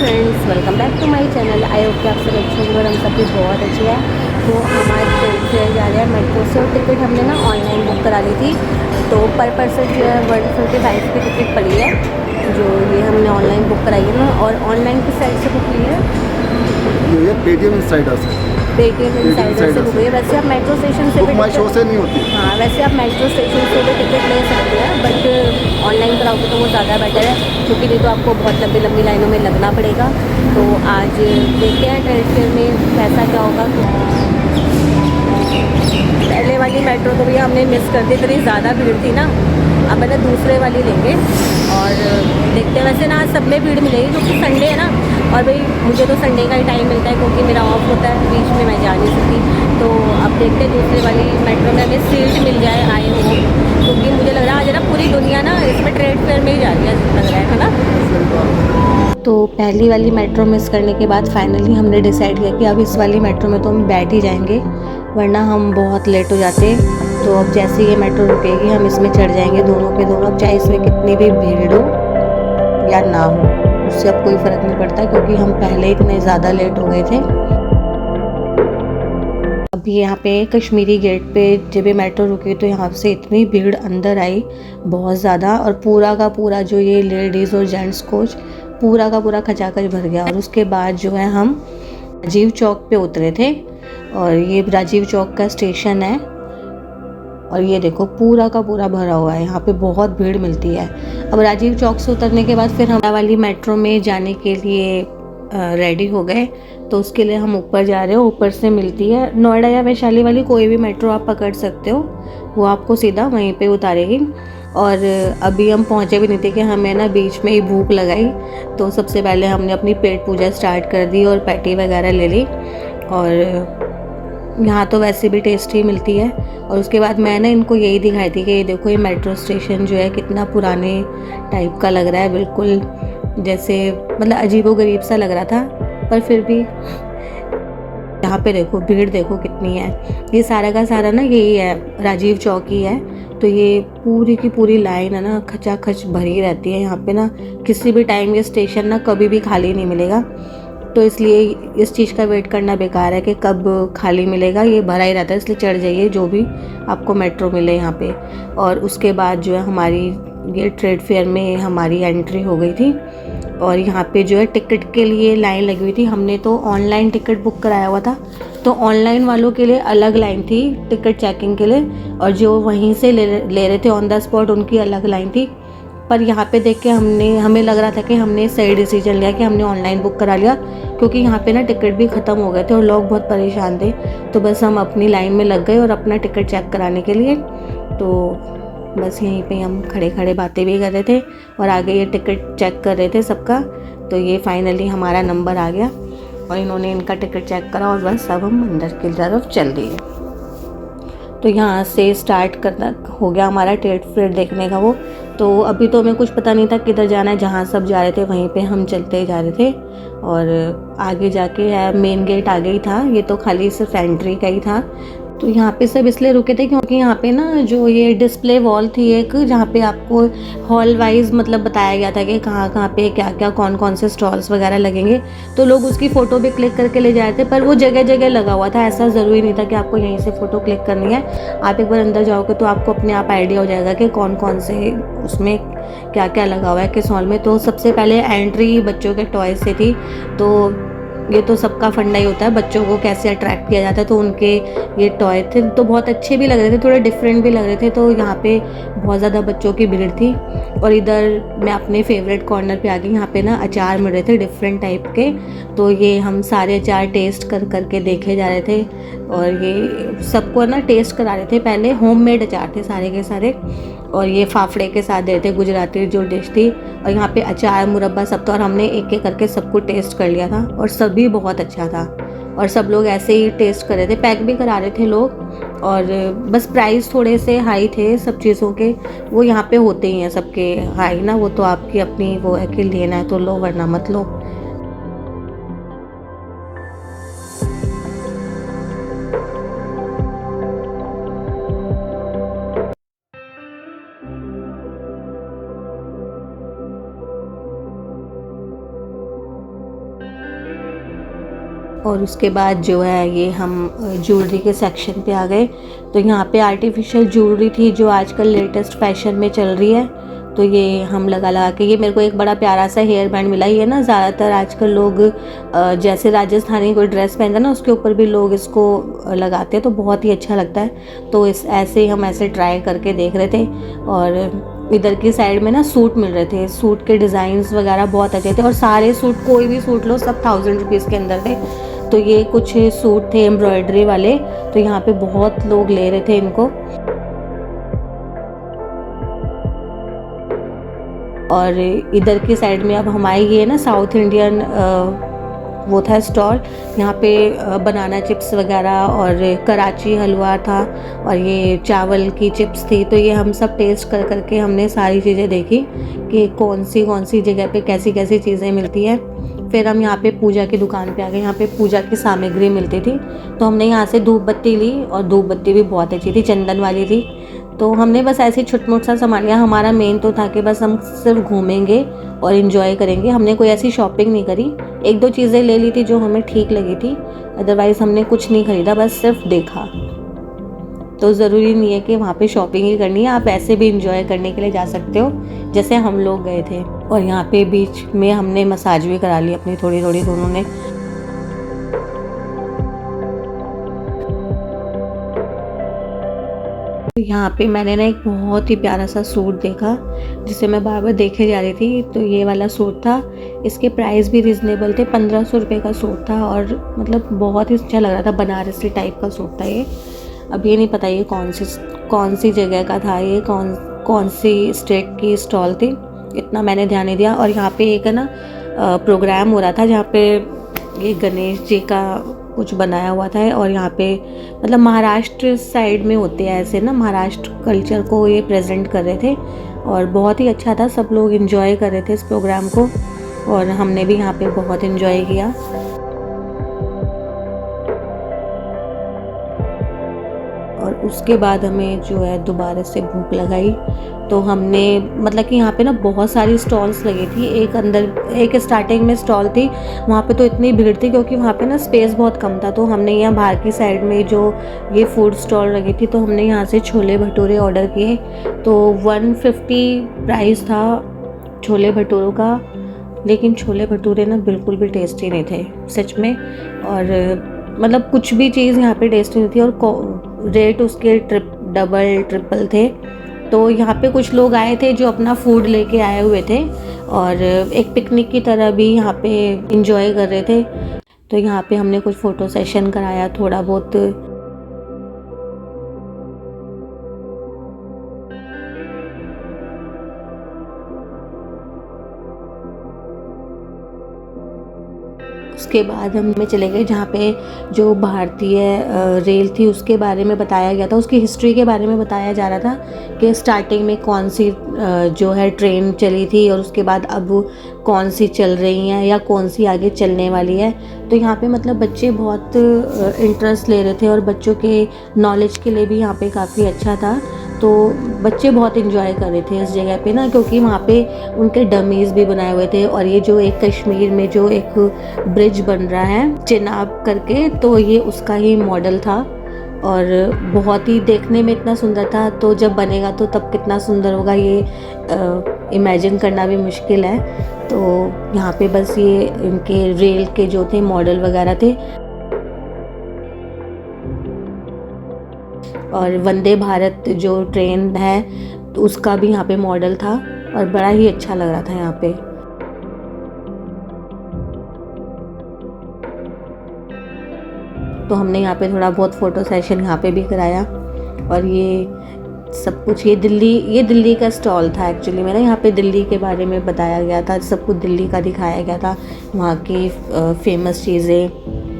Friends, welcome back to my channel. I hope कि आप सब अच्छे होंगे और हम सब भी बहुत अच्छे हैं। तो हमारे ट्रेन से जा रहे हैं मेट्रो से, और टिकट हमने ना ऑनलाइन बुक करा ली थी। तो पर पर्सन जो है 145 की टिकट पड़ी है, जो ये हमने ऑनलाइन बुक कराई है ना। और ऑनलाइन किस साइड से बुक की है? ये पेटीएम इनसाइडर से। पेटीएम इनसाइडर से बुक हुई है। वैसे आप मेट्रो स्टेशन से भी बुक माई शो से नहीं होती। हाँ, वैसे आप मेट्रो स्टेशन से भी टिकट ले सकते हैं, बट ऑनलाइन कराओगे तो वो ज़्यादा बेटर है, क्योंकि नहीं तो आपको बहुत लंबी लंबी लाइनों में लगना पड़ेगा। तो आज देखते हैं ट्रेन फेयर में कैसा क्या होगा। पहले वाली मेट्रो तो भैया हमने मिस कर दी, इतनी ज़्यादा भीड़ थी ना। अब मैंने दूसरे वाली लेंगे और देखते हैं। वैसे ना आज सब में भीड़ मिलेगी, क्योंकि संडे है ना। और भाई मुझे तो संडे का ही टाइम मिलता है, क्योंकि मेरा ऑफ होता है, बीच में मैं जा नहीं सकती। तो अब देखते हैं दूसरे वाली मेट्रो में हमें सीट मिल जाए, आए हो। क्योंकि मुझे लग रहा है आज ना पूरी दुनिया ना इसमें ट्रेड फेयर में ही जा रही है, लग रहा है ना। तो पहली वाली मेट्रो मिस करने के बाद फाइनली हमने डिसाइड किया कि अब इस वाली मेट्रो में तो हम बैठ ही जाएंगे, वरना हम बहुत लेट हो जाते। तो अब जैसे ये मेट्रो रुकेगी हम इसमें चढ़ जाएंगे दोनों के दोनों। अब चाहे इसमें कितनी भी भीड़ हो या ना हो, उससे अब कोई फ़र्क नहीं पड़ता, क्योंकि हम पहले इतने ज़्यादा लेट हो गए थे। अभी यहाँ पे कश्मीरी गेट पे जब ये मेट्रो रुकी तो यहाँ से इतनी भीड़ अंदर आई, बहुत ज़्यादा। और पूरा का पूरा जो ये लेडीज़ और जेंट्स कोच पूरा का पूरा खचाखच भर गया। और उसके बाद जो है हम राजीव चौक पे उतरे थे, और ये राजीव चौक का स्टेशन है। और ये देखो पूरा का पूरा भरा हुआ है, यहाँ पे बहुत भीड़ मिलती है। अब राजीव चौक से उतरने के बाद फिर हम वाली मेट्रो में जाने के लिए रेडी हो गए। तो उसके लिए हम ऊपर जा रहे हो। ऊपर से मिलती है नोएडा या वैशाली वाली कोई भी मेट्रो आप पकड़ सकते हो, वो आपको सीधा वहीं पे उतारेगी। और अभी हम पहुँचे भी नहीं थे कि हमें ना बीच में ही भूख लगाई। तो सबसे पहले हमने अपनी पेट पूजा स्टार्ट कर दी और पैटी वगैरह ले ली। और यहाँ तो वैसे भी टेस्टी मिलती है। और उसके बाद मैं ना इनको यही दिखाई थी कि ये देखो ये मेट्रो स्टेशन जो है कितना पुराने टाइप का लग रहा है, बिल्कुल जैसे मतलब अजीबोगरीब सा लग रहा था। पर फिर भी यहाँ पे देखो भीड़ देखो कितनी है। ये सारा का सारा ना यही है, राजीव चौक ही है। तो ये पूरी की पूरी लाइन है ना, खचाखच भरी रहती है यहाँ पे ना। किसी भी टाइम ये स्टेशन ना कभी भी खाली नहीं मिलेगा। तो इसलिए इस चीज़ का वेट करना बेकार है कि कब खाली मिलेगा, ये भरा ही रहता है। इसलिए चढ़ जाइए जो भी आपको मेट्रो मिले यहाँ पे। और उसके बाद जो है हमारी ये ट्रेड फेयर में हमारी एंट्री हो गई थी। और यहाँ पे जो है टिकट के लिए लाइन लगी हुई थी। हमने तो ऑनलाइन टिकट बुक कराया हुआ था, तो ऑनलाइन वालों के लिए अलग लाइन थी टिकट चेकिंग के लिए, और जो वहीं से ले रहे थे ऑन द स्पॉट उनकी अलग लाइन थी। पर यहाँ पे देख के हमें लग रहा था कि हमने सही डिसीजन लिया कि हमने ऑनलाइन बुक करा लिया, क्योंकि यहाँ पे ना टिकट भी ख़त्म हो गए थे और लोग बहुत परेशान थे। तो बस हम अपनी लाइन में लग गए और अपना टिकट चेक कराने के लिए। तो बस यहीं पे हम खड़े खड़े बातें भी कर रहे थे और आगे ये टिकट चेक कर रहे थे सबका। तो ये फाइनली हमारा नंबर आ गया और इन्होंने इनका टिकट चेक करा, और बस अब हम अंदर की तरफ चल दिए। तो यहाँ से स्टार्ट करना हो गया हमारा ट्रेड फेयर देखने का वो। तो अभी तो हमें कुछ पता नहीं था किधर जाना है, जहाँ सब जा रहे थे वहीं पे हम चलते जा रहे थे। और आगे जाके है मेन गेट आगे ही था, ये तो खाली सिर्फ एंट्री का ही था। तो यहाँ पे सब इसलिए रुके थे क्योंकि यहाँ पे ना जो ये डिस्प्ले वॉल थी एक, जहाँ पे आपको हॉल वाइज मतलब बताया गया था कि कहाँ कहाँ पे क्या क्या कौन कौन से स्टॉल्स वगैरह लगेंगे। तो लोग उसकी फ़ोटो भी क्लिक करके ले जा रहे थे, पर वो जगह जगह लगा हुआ था। ऐसा ज़रूरी नहीं था कि आपको यहीं से फ़ोटो क्लिक करनी है। आप एक बार अंदर जाओगे तो आपको अपने आप आइडिया हो जाएगा कि कौन कौन से उसमें क्या क्या लगा हुआ है किस हॉल में। तो सबसे पहले एंट्री बच्चों के टॉय से थी। तो ये तो सबका फंडा ही होता है, बच्चों को कैसे अट्रैक्ट किया जाता है। तो उनके ये टॉय थे तो बहुत अच्छे भी लग रहे थे, थोड़े डिफरेंट भी लग रहे थे। तो यहाँ पे बहुत ज़्यादा बच्चों की भीड़ थी। और इधर मैं अपने फेवरेट कॉर्नर पे आ गई। यहाँ पे ना अचार मिल रहे थे डिफरेंट टाइप के। तो ये हम सारे अचार टेस्ट कर करके देखे जा रहे थे, और ये सबको ना टेस्ट करा रहे थे। पहले होममेड अचार थे सारे के सारे, और ये फाफड़े के साथ दे थे, गुजराती जो डिश थी। और यहाँ पे अचार मुरब्बा सब था, और हमने एक एक करके सबको टेस्ट कर लिया था, और सभी बहुत अच्छा था। और सब लोग ऐसे ही टेस्ट कर रहे थे, पैक भी करा रहे थे लोग। और बस प्राइस थोड़े से हाई थे सब चीज़ों के, वो यहाँ पे होते ही हैं सबके हाई ना। वो तो आपकी अपनी वो है कि लेना है तो लो, वरना मत लो। और उसके बाद जो है ये हम ज्वेलरी के सेक्शन पे आ गए। तो यहाँ पे आर्टिफिशियल ज्वेलरी थी जो आजकल लेटेस्ट फैशन में चल रही है। तो ये हम लगा के, ये मेरे को एक बड़ा प्यारा सा हेयर बैंड मिला। ये ना ज़्यादातर आजकल लोग जैसे राजस्थानी कोई ड्रेस पहनता है ना, उसके ऊपर भी लोग इसको लगाते हैं, तो बहुत ही अच्छा लगता है। तो इस ऐसे ही हम ऐसे ट्राई करके देख रहे थे। और इधर की साइड में ना सूट मिल रहे थे, सूट के डिज़ाइंस वगैरह बहुत अच्छे थे, और सारे सूट, कोई भी सूट लो, सब 1000 रुपीज़ के अंदर थे। तो ये कुछ सूट थे एम्ब्रॉयडरी वाले, तो यहाँ पे बहुत लोग ले रहे थे इनको। और इधर की साइड में अब हमारी ये ना साउथ इंडियन वो था स्टॉल। यहाँ पे बनाना चिप्स वगैरह और कराची हलवा था, और ये चावल की चिप्स थी। तो ये हम सब टेस्ट कर करके हमने सारी चीज़ें देखी कि कौन सी जगह पे कैसी कैसी चीज़ें मिलती है। फिर हम यहाँ पे पूजा की दुकान पे आ गए। यहाँ पे पूजा की सामग्री मिलती थी, तो हमने यहाँ से धूप बत्ती ली, और धूप बत्ती भी बहुत अच्छी थी, चंदन वाली थी। तो हमने बस ऐसे ही छुटमुट सा सामान लिया। हमारा मेन तो था कि बस हम सिर्फ घूमेंगे और इन्जॉय करेंगे। हमने कोई ऐसी शॉपिंग नहीं करी, एक दो चीज़ें ले ली थी जो हमें ठीक लगी थी, अदरवाइज़ हमने कुछ नहीं खरीदा, बस सिर्फ देखा। तो ज़रूरी नहीं है कि वहाँ पे शॉपिंग ही करनी है, आप ऐसे भी इंजॉय करने के लिए जा सकते हो, जैसे हम लोग गए थे। और यहाँ पे बीच में हमने मसाज भी करा ली अपनी थोड़ी थोड़ी दोनों ने। यहाँ पे मैंने ना एक बहुत ही प्यारा सा सूट देखा, जिसे मैं बार बार देखे जा रही थी। तो ये वाला सूट था, इसके प्राइस भी रिजनेबल थे, 1500 रुपये का सूट था, और मतलब बहुत ही अच्छा लग रहा था, बनारसी टाइप का सूट था ये। अब ये नहीं पता ये कौन सी जगह का था, ये कौन सी स्टेट की स्टॉल थी, इतना मैंने ध्यान नहीं दिया। और यहाँ पे एक है ना प्रोग्राम हो रहा था, जहाँ पे ये गणेश जी का कुछ बनाया हुआ था। और यहाँ पे मतलब महाराष्ट्र साइड में होते हैं ऐसे ना, महाराष्ट्र कल्चर को ये प्रेजेंट कर रहे थे, और बहुत ही अच्छा था, सब लोग एंजॉय कर रहे थे इस प्रोग्राम को, और हमने भी यहाँ पे बहुत एंजॉय किया। और उसके बाद हमें जो है दोबारा से भूख लगाई, तो हमने मतलब कि यहाँ पे ना बहुत सारी स्टॉल्स लगी थी। एक स्टार्टिंग में स्टॉल थी, वहाँ पे तो इतनी भीड़ थी क्योंकि वहाँ पे ना स्पेस बहुत कम था। तो हमने यहाँ बाहर की साइड में जो ये फूड स्टॉल लगी थी, तो हमने यहाँ से छोले भटूरे ऑर्डर किए। तो 150 प्राइस था छोले भटूरों का, लेकिन छोले भटूरे ना बिल्कुल भी टेस्टी नहीं थे सच में। और मतलब कुछ भी चीज़ यहाँ पे टेस्टी नहीं थी, और रेट उसके डबल ट्रिपल थे। तो यहाँ पे कुछ लोग आए थे जो अपना फूड लेके आए हुए थे, और एक पिकनिक की तरह भी यहाँ पे इंजॉय कर रहे थे। तो यहाँ पे हमने कुछ फ़ोटो सेशन कराया थोड़ा बहुत। उसके बाद हम में चले गए जहाँ पे जो भारतीय रेल थी उसके बारे में बताया गया था, उसकी हिस्ट्री के बारे में बताया जा रहा था कि स्टार्टिंग में कौन सी जो है ट्रेन चली थी, और उसके बाद अब कौन सी चल रही हैं या कौन सी आगे चलने वाली है। तो यहाँ पे मतलब बच्चे बहुत इंटरेस्ट ले रहे थे, और बच्चों के नॉलेज के लिए भी यहाँ पे काफ़ी अच्छा था। तो बच्चे बहुत इन्जॉय कर रहे थे इस जगह पे ना, क्योंकि वहाँ पे उनके डमीज़ भी बनाए हुए थे। और ये जो एक कश्मीर में जो एक ब्रिज बन रहा है चिनाब करके, तो ये उसका ही मॉडल था, और बहुत ही देखने में इतना सुंदर था। तो जब बनेगा तो तब कितना सुंदर होगा ये इमेजिन करना भी मुश्किल है। तो यहाँ पे बस ये इनके रेल के जो थे मॉडल वगैरह थे, और वंदे भारत जो ट्रेन है तो उसका भी यहाँ पे मॉडल था, और बड़ा ही अच्छा लग रहा था यहाँ पे। तो हमने यहाँ पे थोड़ा बहुत फ़ोटो सेशन यहाँ पे भी कराया। और ये सब कुछ ये दिल्ली का स्टॉल था एक्चुअली में ना, यहाँ पे दिल्ली के बारे में बताया गया था, सब कुछ दिल्ली का दिखाया गया था, वहाँ की फेमस चीज़ें।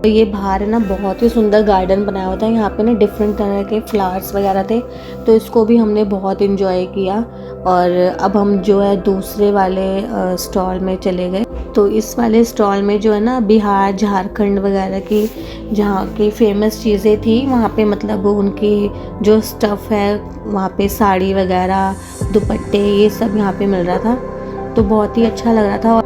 तो ये बाहर है ना बहुत ही सुंदर गार्डन बनाया हुआ था, यहाँ पे ना डिफरेंट तरह के फ्लावर्स वगैरह थे, तो इसको भी हमने बहुत इन्जॉय किया। और अब हम जो है दूसरे वाले स्टॉल में चले गए। तो इस वाले स्टॉल में जो है ना बिहार झारखंड वगैरह की जहाँ की फेमस चीज़ें थी, वहाँ पे मतलब उनकी जो स्टफ़ है वहाँ पे साड़ी वगैरह दुपट्टे ये सब यहाँ पे मिल रहा था, तो बहुत ही अच्छा लग रहा था।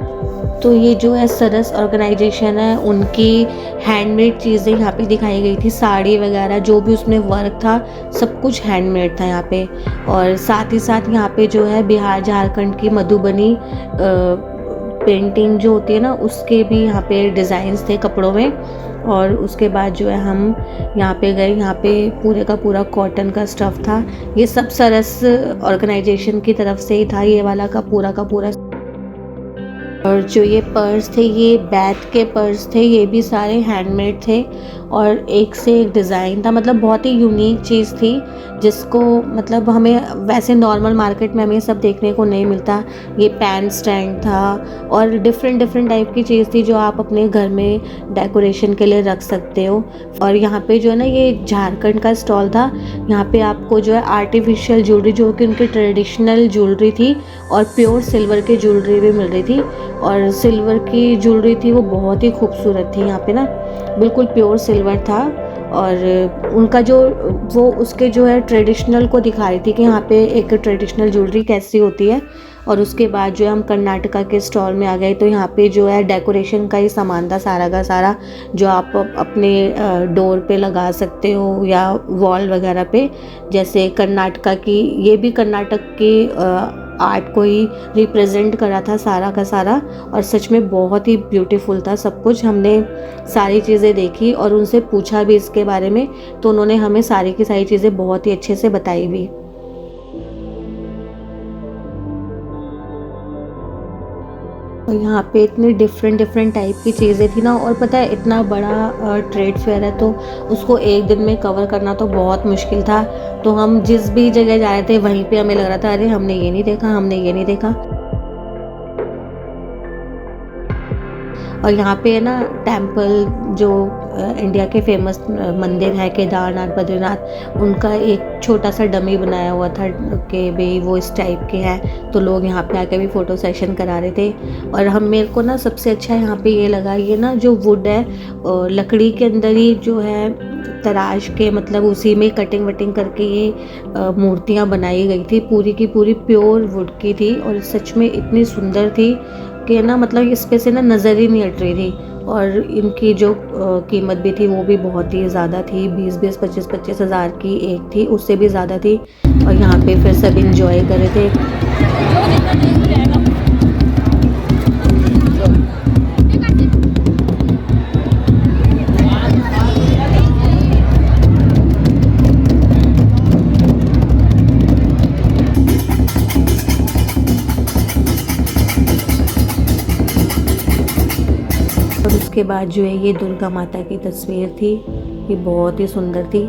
तो ये जो है सरस ऑर्गेनाइजेशन है, उनकी हैंडमेड चीज़ें यहाँ पे दिखाई गई थी, साड़ी वगैरह जो भी उसमें वर्क था सब कुछ हैंडमेड था यहाँ पे। और साथ ही साथ यहाँ पे जो है बिहार झारखंड की मधुबनी पेंटिंग जो होती है ना उसके भी यहाँ पे डिज़ाइंस थे कपड़ों में। और उसके बाद जो है हम यहाँ पे गए, यहाँ पे पूरे का पूरा कॉटन का स्टफ़ था, ये सब सरस ऑर्गेनाइजेशन की तरफ से ही था ये वाला का पूरा। और जो ये पर्स थे ये बैथ के पर्स थे, ये भी सारे हैंडमेड थे और एक से एक डिज़ाइन था, मतलब बहुत ही यूनिक चीज़ थी जिसको मतलब हमें वैसे नॉर्मल मार्केट में हमें सब देखने को नहीं मिलता। ये पैन स्टैंड था और डिफरेंट टाइप की चीज़ थी जो आप अपने घर में डेकोरेशन के लिए रख सकते हो। और यहाँ पे जो है ना ये झारखंड का स्टॉल था, यहाँ पे आपको जो है आर्टिफिशियल ज्वेलरी जो कि उनकी ट्रेडिशनल ज्वेलरी थी और प्योर सिल्वर की ज्वेलरी भी मिल रही थी। और सिल्वर की ज्वेलरी थी वो बहुत ही खूबसूरत थी, यहाँ पे ना बिल्कुल प्योर सिल्वर था। और उनका जो वो उसके जो है ट्रेडिशनल को दिखा रही थी कि यहाँ पे एक ट्रेडिशनल ज्वेलरी कैसी होती है। और उसके बाद जो है हम कर्नाटका के स्टॉल में आ गए, तो यहाँ पे जो है डेकोरेशन का ही सामान था सारा का सारा, जो आप अपने डोर पे लगा सकते हो या वॉल वगैरह पे। जैसे कर्नाटका की, ये भी कर्नाटक की आर्ट को ही रिप्रेजेंट करा था सारा का सारा, और सच में बहुत ही ब्यूटीफुल था सब कुछ। हमने सारी चीज़ें देखी और उनसे पूछा भी इसके बारे में, तो उन्होंने हमें सारी की सारी चीज़ें बहुत ही अच्छे से बताई भी। और यहाँ पे इतनी डिफरेंट टाइप की चीज़ें थी ना, और पता है इतना बड़ा ट्रेड फेयर है तो उसको एक दिन में कवर करना तो बहुत मुश्किल था। तो हम जिस भी जगह जा रहे थे वहीं पे हमें लग रहा था अरे हमने ये नहीं देखा, हमने ये नहीं देखा। और यहाँ पे है ना टेम्पल जो इंडिया के फेमस मंदिर है केदारनाथ बद्रीनाथ, उनका एक छोटा सा डमी बनाया हुआ था कि भाई वो इस टाइप के हैं, तो लोग यहाँ पे आके भी फ़ोटो सेशन करा रहे थे। और हम मेरे को ना सबसे अच्छा यहाँ पे ये लगा, ये ना जो वुड है लकड़ी के अंदर ही जो है तराश के मतलब उसी में कटिंग वटिंग करके ये मूर्तियाँ बनाई गई थी, पूरी की पूरी प्योर वुड की थी। और सच में इतनी सुंदर थी कि ना मतलब इस पे से ना नज़र ही नहीं हट रही थी। और इनकी जो कीमत भी थी वो भी बहुत ही ज़्यादा थी, 20-20, 25-25 हज़ार की एक थी, उससे भी ज़्यादा थी। और यहाँ पे फिर सब इंजॉय कर रहे थे। और उसके बाद जो है ये दुर्गा माता की तस्वीर थी, ये बहुत ही सुंदर थी।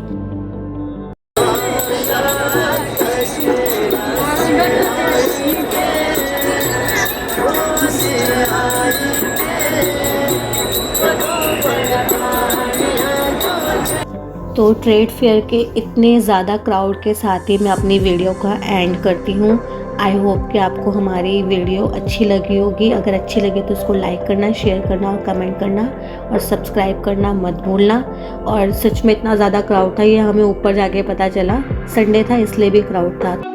तो ट्रेड फेयर के इतने ज़्यादा क्राउड के साथ ही मैं अपनी वीडियो का एंड करती हूँ। आई होप कि आपको हमारी वीडियो अच्छी लगी होगी। अगर अच्छी लगे तो उसको लाइक करना, शेयर करना और कमेंट करना और सब्सक्राइब करना मत भूलना। और सच में इतना ज़्यादा क्राउड था, ये हमें ऊपर जाके पता चला, संडे था इसलिए भी क्राउड था।